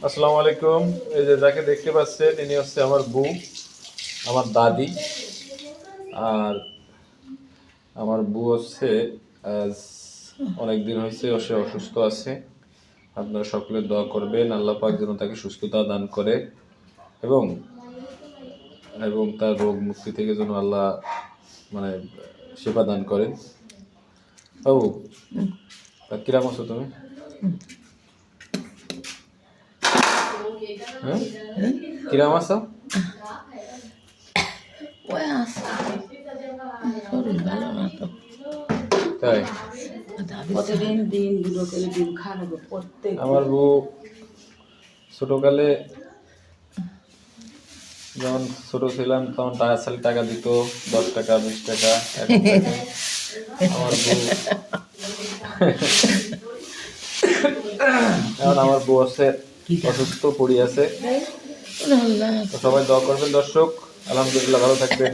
আসসালামু আলাইকুম। এই যে যাকে দেখতে পাচ্ছেন ইনি হচ্ছে আমার বউ, আমার দাদি। আর আমার বউ হচ্ছে আজ অনেক দিন হয়েছে সে অসুস্থ আছে। আপনারা সকলে দোয়া করবেন আল্লাহ পাক যেন তাকে সুস্থতা দান করে এবং এবং তার রোগ মুক্তি থেকে যেন আল্লাহ মানে সেবা দান করেন। ও কিরাম আছো তুমি? হ্যাঁ, কিরাম আছো? ওই আছে শরীর ভালো না তো। তাই প্রতিদিন দিন দুটো করে ডিম খাওয়াবো প্রত্যেক। আমার বউ ছোটকালে যখন ছোট ছিলাম তখন টাকা দিত 10 টাকা 20 টাকা। এখন দেখেন আমার বউ এখন আমার বউ আছে অসুস্থ পড়ে আছে। তো সবাই দোয়া করবেন দর্শক। আলহামদুলিল্লাহ, ভালো থাকবেন।